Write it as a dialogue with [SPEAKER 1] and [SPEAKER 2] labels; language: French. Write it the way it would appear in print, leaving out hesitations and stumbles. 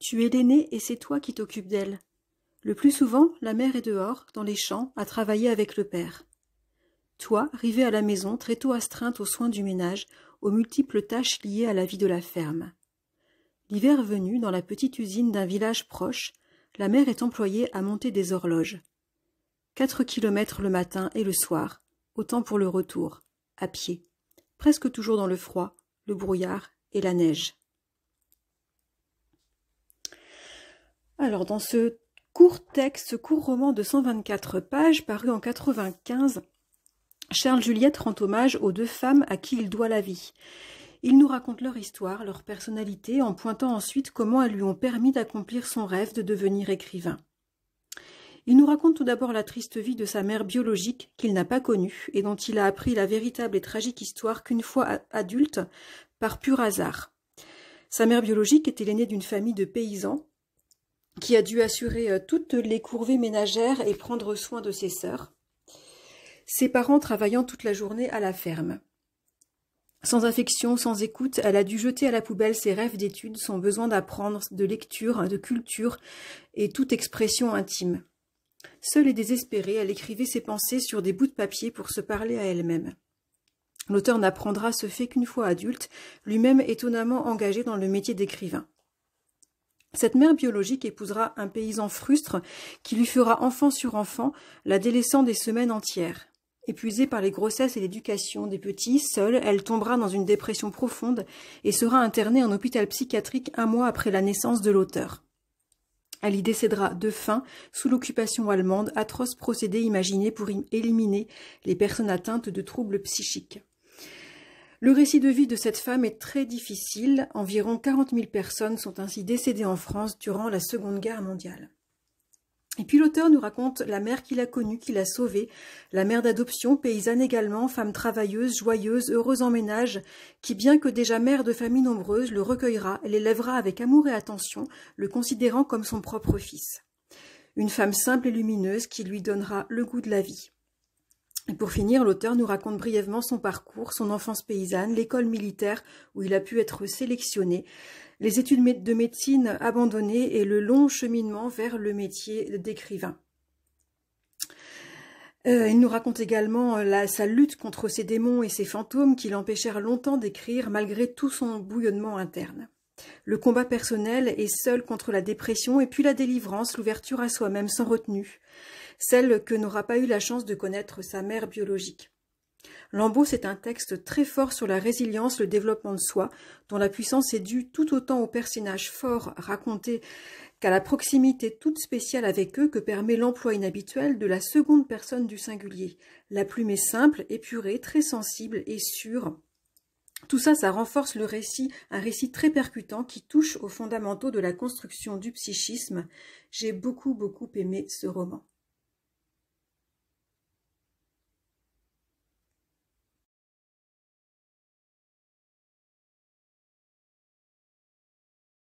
[SPEAKER 1] Tu es l'aînée et c'est toi qui t'occupes d'elle. Le plus souvent, la mère est dehors, dans les champs, à travailler avec le père. Toi, arrivé à la maison, très tôt astreinte aux soins du ménage, aux multiples tâches liées à la vie de la ferme. L'hiver venu, dans la petite usine d'un village proche, la mère est employée à monter des horloges. 4 kilomètres le matin et le soir, autant pour le retour, à pied, presque toujours dans le froid, le brouillard et la neige. Alors, dans ce court texte, ce court roman de 124 pages, paru en 1995, Charles Juliette rend hommage aux 2 femmes à qui il doit la vie. Il nous raconte leur histoire, leur personnalité, en pointant ensuite comment elles lui ont permis d'accomplir son rêve de devenir écrivain. Il nous raconte tout d'abord la triste vie de sa mère biologique qu'il n'a pas connue et dont il a appris la véritable et tragique histoire qu'une fois adulte, par pur hasard. Sa mère biologique était l'aînée d'une famille de paysans qui a dû assurer toutes les corvées ménagères et prendre soin de ses sœurs, ses parents travaillant toute la journée à la ferme. Sans affection, sans écoute, elle a dû jeter à la poubelle ses rêves d'études, son besoin d'apprendre, de lecture, de culture et toute expression intime. Seule et désespérée, elle écrivait ses pensées sur des bouts de papier pour se parler à elle-même. L'auteur n'apprendra ce fait qu'une fois adulte, lui-même étonnamment engagé dans le métier d'écrivain. Cette mère biologique épousera un paysan frustre qui lui fera enfant sur enfant, la délaissant des semaines entières. Épuisée par les grossesses et l'éducation des petits, seule, elle tombera dans une dépression profonde et sera internée en hôpital psychiatrique 1 mois après la naissance de l'auteur. Elle y décédera de faim sous l'occupation allemande, atroce procédé imaginé pour éliminer les personnes atteintes de troubles psychiques. Le récit de vie de cette femme est très difficile. Environ 40 000 personnes sont ainsi décédées en France durant la Seconde Guerre mondiale. Et puis l'auteur nous raconte la mère qu'il a connue, qu'il a sauvée, la mère d'adoption, paysanne également, femme travailleuse, joyeuse, heureuse en ménage, qui bien que déjà mère de famille nombreuse, le recueillera et l'élèvera avec amour et attention, le considérant comme son propre fils. Une femme simple et lumineuse qui lui donnera le goût de la vie. Et pour finir, l'auteur nous raconte brièvement son parcours, son enfance paysanne, l'école militaire où il a pu être sélectionné, les études de médecine abandonnées et le long cheminement vers le métier d'écrivain. Il nous raconte également sa lutte contre ses démons et ses fantômes qui l'empêchèrent longtemps d'écrire malgré tout son bouillonnement interne. Le combat personnel est seul contre la dépression et puis la délivrance, l'ouverture à soi-même sans retenue, celle que n'aura pas eu la chance de connaître sa mère biologique. Lambeau, c'est un texte très fort sur la résilience, le développement de soi, dont la puissance est due tout autant aux personnages forts racontés qu'à la proximité toute spéciale avec eux que permet l'emploi inhabituel de la seconde personne du singulier. La plume est simple, épurée, très sensible et sûre. Tout ça, ça renforce le récit, un récit très percutant qui touche aux fondamentaux de la construction du psychisme. J'ai beaucoup aimé ce roman.